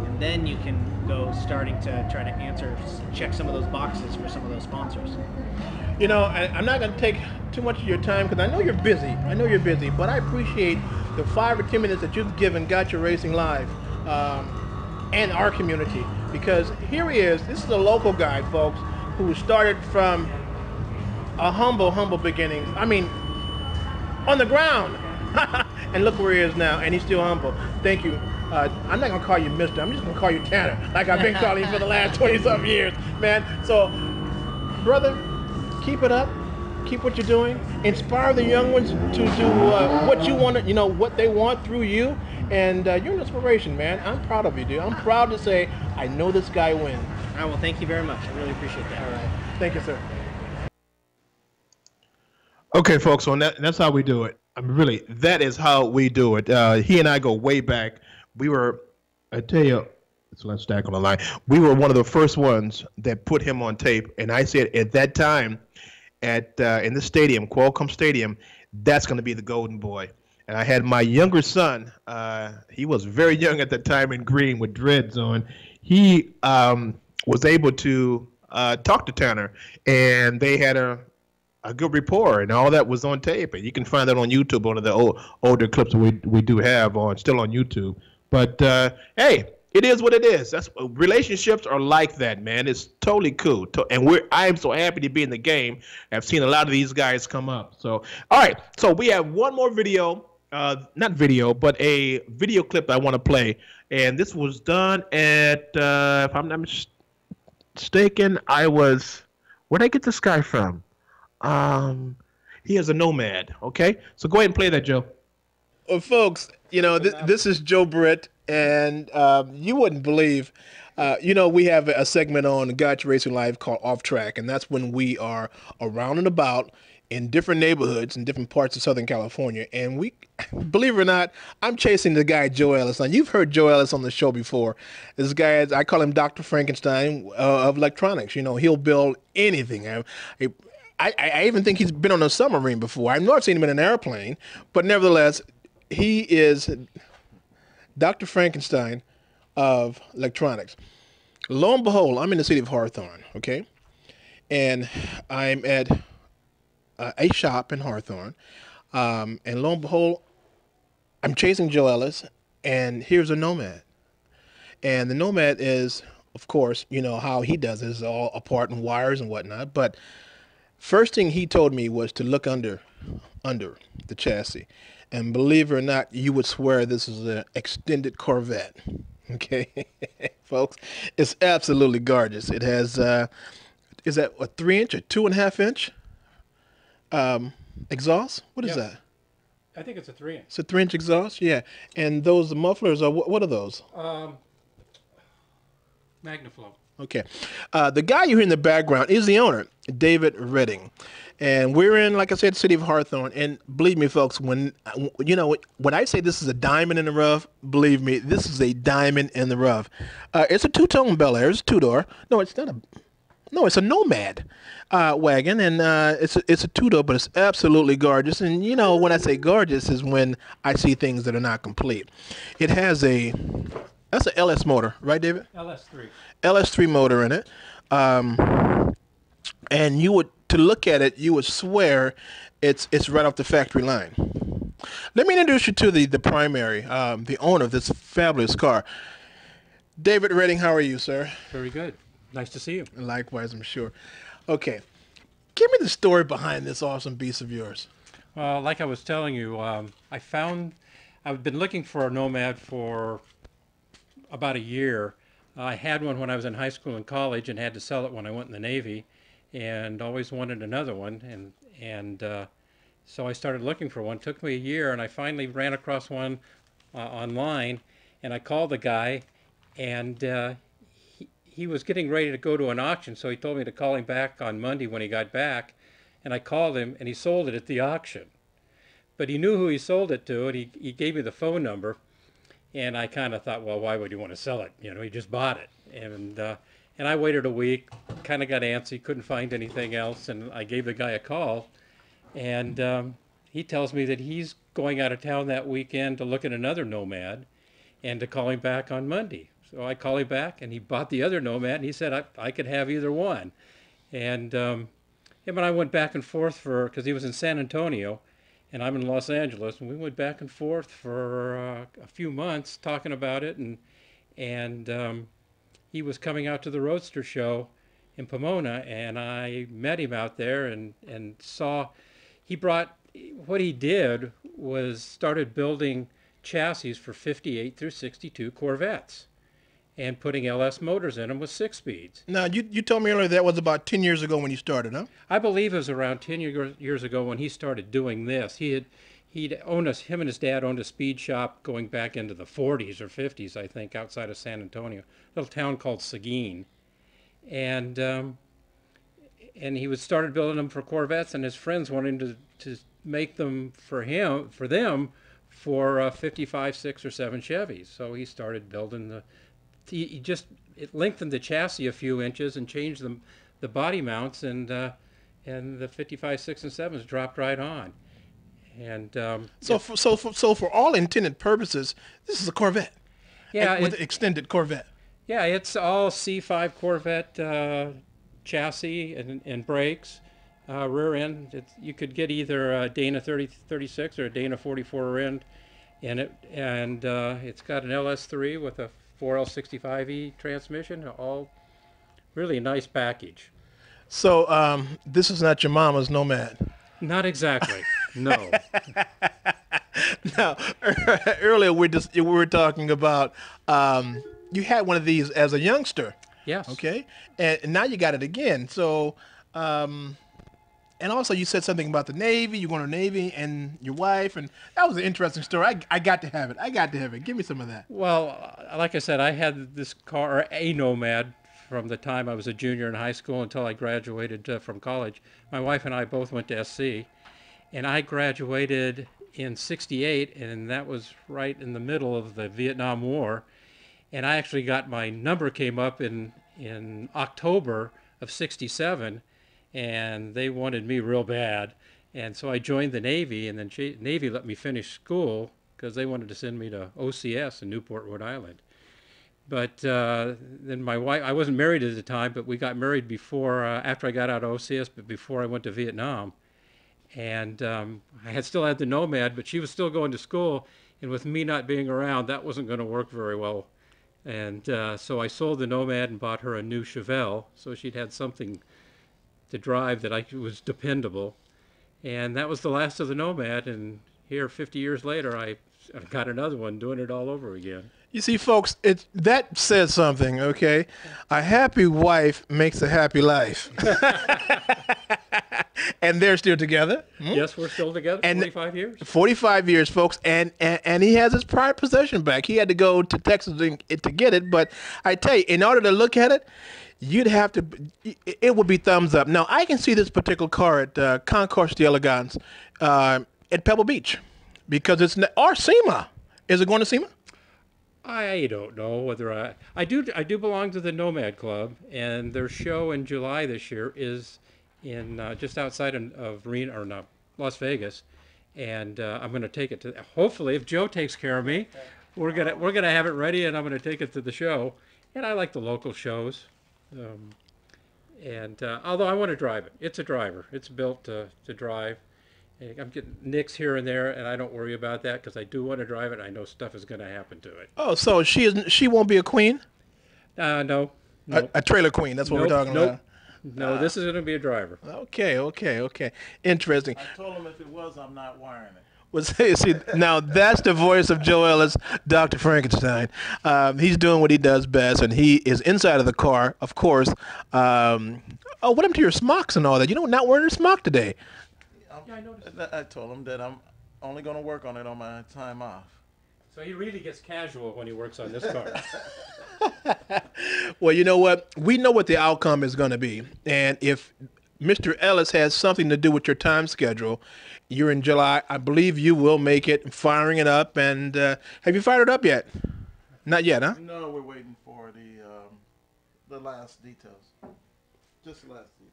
And then you can go starting to try to check some of those boxes for some of those sponsors. I'm not going to take too much of your time because I know you're busy. But I appreciate the 5 or 10 minutes that you've given Gotcha Racing Live and our community. Because here he is. This is a local guy, folks, who started from a humble beginnings. I mean, on the ground. And look where he is now, and he's still humble. Thank you. I'm not going to call you Mister. I'm just going to call you Tanner, like I've been calling you for the last 20-something years, man. So, brother, keep it up. Keep what you're doing. Inspire the young ones to do what you want, what they want through you. And you're an inspiration, man. I'm proud of you, dude. I'm proud to say I know this guy wins. All right, well, thank you very much. I really appreciate that. All right. Thank you, sir. Okay, folks, so that's how we do it. I mean, really, that is how we do it. He and I go way back. We were, I tell you, let's stack on the line. We were one of the first ones that put him on tape. And I said at that time, in the stadium, Qualcomm Stadium, that's going to be the golden boy. And I had my younger son. He was very young at the time in green with dreads on. He was able to talk to Tanner, and they had a good rapport, and all that was on tape. And you can find that on YouTube, one of the older clips we do have still on YouTube. But hey, it is what it is. Relationships are like that, man. It's totally cool. And I am so happy to be in the game. I've seen a lot of these guys come up. So, all right. So we have one more video not video, but a video clip I want to play. And this was done at, if I'm not mistaken, where'd I get this guy from? He is a nomad. Okay, so go ahead and play that, Joe. Well, folks, this is Joe Britt, and you wouldn't believe, we have a segment on Gotcha Racing Live called Off Track, and that's when we are around and about in different neighborhoods in different parts of Southern California. And we, believe it or not, I'm chasing the guy, Joe Ellis. Now, you've heard Joe Ellis on the show before. This guy, I call him Dr. Frankenstein of electronics. He'll build anything. I even think he's been on a submarine before. I've not seen him in an airplane, but nevertheless, he is Dr. Frankenstein of electronics. Lo and behold, I'm in the city of Hawthorne, okay? And I'm at a shop in Hawthorne. And lo and behold, I'm chasing Joe Ellis, and here's a Nomad. And the Nomad is, of course, how he does it is all apart in wires and whatnot. But first thing he told me was to look under the chassis. And believe it or not, you would swear this is an extended Corvette. Okay, folks, it's absolutely gorgeous. It has, is that a 3-inch or 2.5-inch exhaust? What is that? I think it's a 3-inch. It's a 3-inch exhaust, yeah. And those mufflers are what are those? Magnaflow. Okay. The guy you hear in the background is the owner, David Redding. And we're in, like I said, the city of Hawthorne. And believe me, folks, when I say this is a diamond in the rough, believe me, this is a diamond in the rough. It's a two-tone Bel Air. It's a two-door. No, it's not a... No, it's a Nomad wagon, and it's a two-door, but it's absolutely gorgeous. And, when I say gorgeous is when I see things that are not complete. It has that's an LS motor, right, David? LS3. LS3 motor in it. And to look at it, you would swear it's right off the factory line. Let me introduce you to the primary, the owner of this fabulous car. David Redding, how are you, sir? Very good. Nice to see you. Likewise, I'm sure. Okay. Give me the story behind this awesome beast of yours. Well, like I was telling you, I've been looking for a Nomad for about a year. I had one when I was in high school and college and had to sell it when I went in the Navy, and always wanted another one. And so I started looking for one. It took me a year, and I finally ran across one online, and I called the guy, and he was getting ready to go to an auction, so he told me to call him back on Monday when he got back, and I called him, and he sold it at the auction. But he knew who he sold it to, and he gave me the phone number, and I kind of thought, well, why would you want to sell it? He just bought it. And I waited a week, kind of got antsy, couldn't find anything else, and I gave the guy a call, and he tells me that he's going out of town that weekend to look at another Nomad and to call him back on Monday. So I call him back, and he bought the other Nomad, and he said I could have either one. And him and I went back and forth because he was in San Antonio, and I'm in Los Angeles, and we went back and forth for a few months talking about it, and he was coming out to the Roadster show in Pomona, and I met him out there and saw what he did was started building chassis for 58 through 62 Corvettes and putting LS motors in them with 6 speeds. Now, you told me earlier that was about 10 years ago when you started, huh? I believe it was around 10 years ago when he started doing this. Him and his dad owned a speed shop going back into the 40s or 50s, I think, outside of San Antonio, a little town called Seguin. And he started building them for Corvettes, and his friends wanted him to make them for them for 55, 6, or 7 Chevys. So he started building it lengthened the chassis a few inches and changed the body mounts, and the 55, 6, and 7s dropped right on. And so for all intended purposes, this is a Corvette. Yeah, with an extended Corvette. Yeah, it's all C5 Corvette chassis and brakes, rear end. You could get either a Dana 3036 or a Dana 44 rear end in it, and it's got an LS3 with a 4L65E transmission. All really a nice package. So this is not your mama's Nomad. Not exactly. No. Now, earlier we were talking about you had one of these as a youngster. Yes. Okay, and now you got it again. So, and also you said something about the Navy. You going to the Navy and your wife, and that was an interesting story. I got to have it. Give me some of that. Well, like I said, I had this car, a Nomad, from the time I was a junior in high school until I graduated from college. My wife and I both went to SC, and I graduated in '68, and that was right in the middle of the Vietnam War. And I actually got my number came up in October of '67, and they wanted me real bad. And so I joined the Navy, and then Navy let me finish school because they wanted to send me to OCS in Newport, Rhode Island. But then my wife, I wasn't married at the time, but we got married before, after I got out of OCS, but before I went to Vietnam. And I still had the Nomad, but she was still going to school. And with me not being around, that wasn't going to work very well. And so I sold the Nomad and bought her a new Chevelle, so she'd had something to drive that was dependable. And that was the last of the Nomad. And here, 50 years later, I've got another one, doing it all over again. You see, folks, that says something, okay? A happy wife makes a happy life. And they're still together. Yes, we're still together, 45 years. 45 years, folks, and he has his prior possession back. He had to go to Texas to get it, but I tell you, in order to look at it, you'd have to, it would be thumbs up. Now, I can see this particular car at Concourse d'Elegance at Pebble Beach because it's, or SEMA. Is it going to SEMA? I don't know whether I do belong to the Nomad Club, and their show in July this year is in just outside of Las Vegas, and I'm going to take it to. Hopefully, if Joe takes care of me, we're gonna have it ready, and I'm going to take it to the show. And I like the local shows, and although I want to drive it, it's a driver. It's built to drive. I'm getting nicks here and there, and I don't worry about that because I do want to drive it. And I know stuff is going to happen to it. Oh, so she won't be a queen? No. A trailer queen. That's what we're talking about. No, this is going to be a driver. Okay. Interesting. I told him if it was, I'm not wiring it. Well, see, now that's the voice of Joe Ellis, Dr. Frankenstein. He's doing what he does best, and he is inside of the car, of course. What happened to your smocks and all that? Not wearing your smock today. Yeah, I noticed. I told him that I'm only going to work on it on my time off. So he really gets casual when he works on this car. Well, you know what? We know what the outcome is going to be. And if Mr. Ellis has something to do with your time schedule, you're in July. I believe you will make it, firing it up. And have you fired it up yet? Not yet, huh? No, we're waiting for the last details. Just the last details.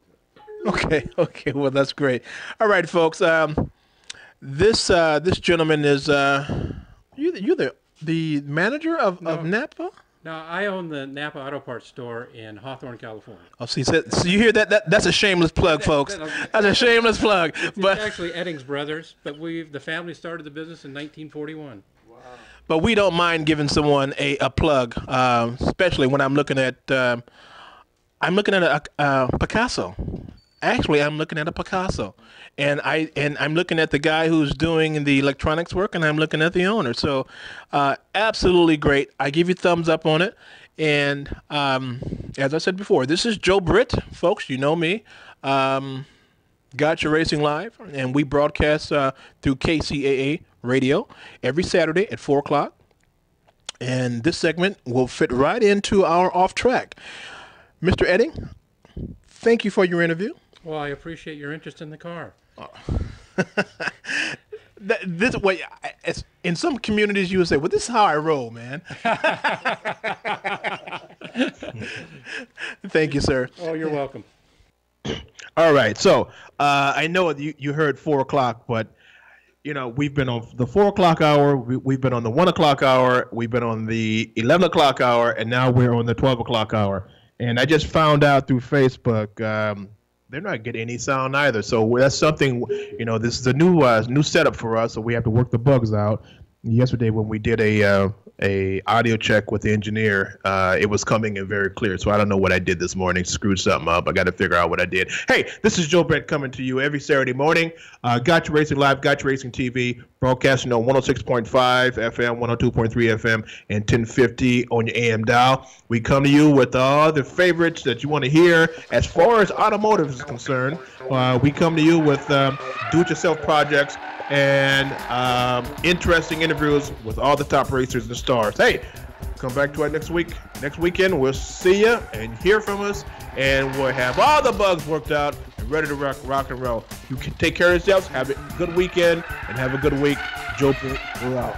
Okay. Well, that's great. All right, folks. This gentleman is you the manager of Napa? No, I own the Napa Auto Parts store in Hawthorne, California. Oh, see, so you hear that? That's a shameless plug, folks. That's a shameless plug. It's actually Eddings Brothers, but the family started the business in 1941. Wow. But we don't mind giving someone a plug, especially when I'm looking at a Picasso. Actually, I'm looking at a Picasso, and I'm looking at the guy who's doing the electronics work, and I'm looking at the owner. So, absolutely great. I give you thumbs up on it. And as I said before, this is Joe Britt, folks. You know me. Got Your Racing Live, and we broadcast through KCAA radio every Saturday at 4 o'clock. And this segment will fit right into our off track. Mr. Edding, thank you for your interview. Well, I appreciate your interest in the car. This way, in some communities, you would say, "Well, this is how I roll, man." Thank you, sir. Oh, you're welcome. All right. So I know you heard 4 o'clock, but we've been on the 4 o'clock hour. We've been on the 1 o'clock hour. We've been on the 11 o'clock hour, and now we're on the 12 o'clock hour. And I just found out through Facebook they're not getting any sound either. So that's something, this is a new setup for us. So we have to work the bugs out. Yesterday when we did a audio check with the engineer, it was coming in very clear. So I don't know what I did this morning. Screwed something up. I got to figure out what I did. Hey, this is Joe Brett coming to you every Saturday morning. Got Your Racing Live, Got Your Racing TV, broadcasting on 106.5 FM, 102.3 FM, and 1050 on your AM dial. We come to you with all the favorites that you want to hear as far as automotive is concerned. We come to you with do-it-yourself projects and interesting interviews with all the top racers and stars. Hey, come back to it next weekend. We'll see you and hear from us, and we'll have all the bugs worked out and ready to rock and roll. You can take care of yourselves. Have a good weekend and have a good week. Joe, we're out.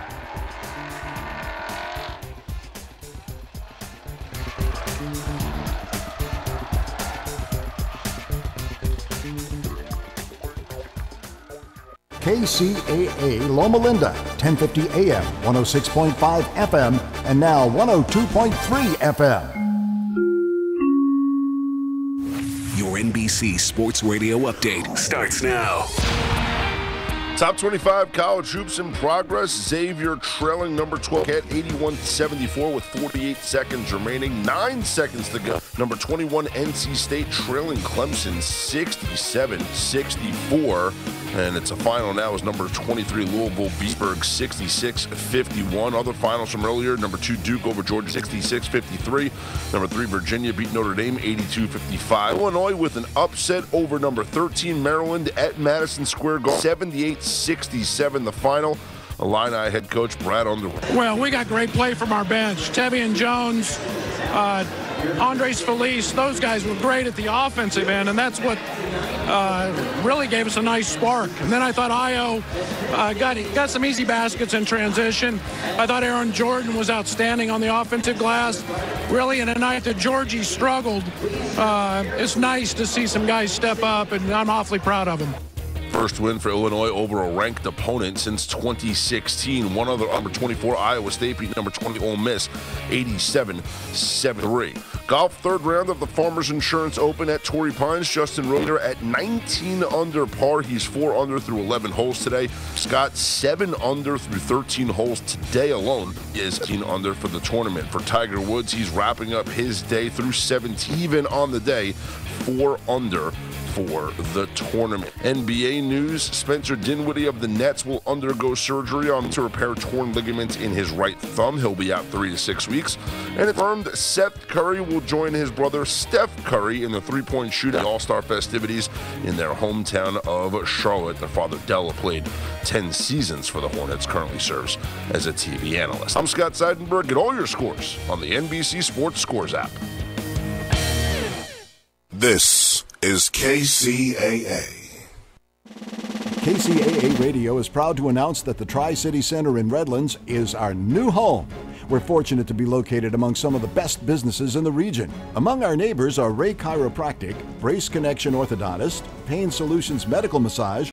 KCAA Loma Linda, 1050 AM, 106.5 FM, and now 102.3 FM. Your NBC Sports Radio update starts now. Top 25 college hoops in progress. Xavier trailing number 12 at 81-74 with 48 seconds remaining. 9 seconds to go. Number 21 NC State trailing Clemson 67-64. And it's a final now as number 23 Louisville Pittsburgh 66-51. Other finals from earlier, number 2 Duke over Georgia 66-53. Number 3 Virginia beat Notre Dame 82-55. Illinois with an upset over number 13 Maryland at Madison Square Garden 78-67 the final. Illini head coach Brad Underwood. Well, we got great play from our bench. Tevian Jones, Andres Felice, those guys were great at the offensive end, and that's what really gave us a nice spark. And then I thought Io got some easy baskets in transition. I thought Aaron Jordan was outstanding on the offensive glass. Really, in a night that Georgie struggled, it's nice to see some guys step up, and I'm awfully proud of them. First win for Illinois over a ranked opponent since 2016. One other, number 24 Iowa State beat number 20 Ole Miss 87-73. Golf third round of the Farmers Insurance Open at Torrey Pines. Justin Rose at 19 under par. He's 4 under through 11 holes today. Scott 7 under through 13 holes today alone. He is 18 under for the tournament. For Tiger Woods, he's wrapping up his day through 17 even on the day. 4 under for the tournament. NBA news, Spencer Dinwiddie of the Nets will undergo surgery to repair torn ligaments in his right thumb. He'll be out 3 to 6 weeks. And it's confirmed Seth Curry will join his brother Steph Curry in the three-point shootout All-Star festivities in their hometown of Charlotte. Their father Della played 10 seasons for the Hornets, currently serves as a TV analyst. I'm Scott Seidenberg. Get all your scores on the NBC Sports Scores app. This is KCAA. KCAA Radio is proud to announce that the Tri-City Center in Redlands is our new home. We're fortunate to be located among some of the best businesses in the region. Among our neighbors are Ray Chiropractic, Brace Connection Orthodontist, Pain Solutions Medical Massage,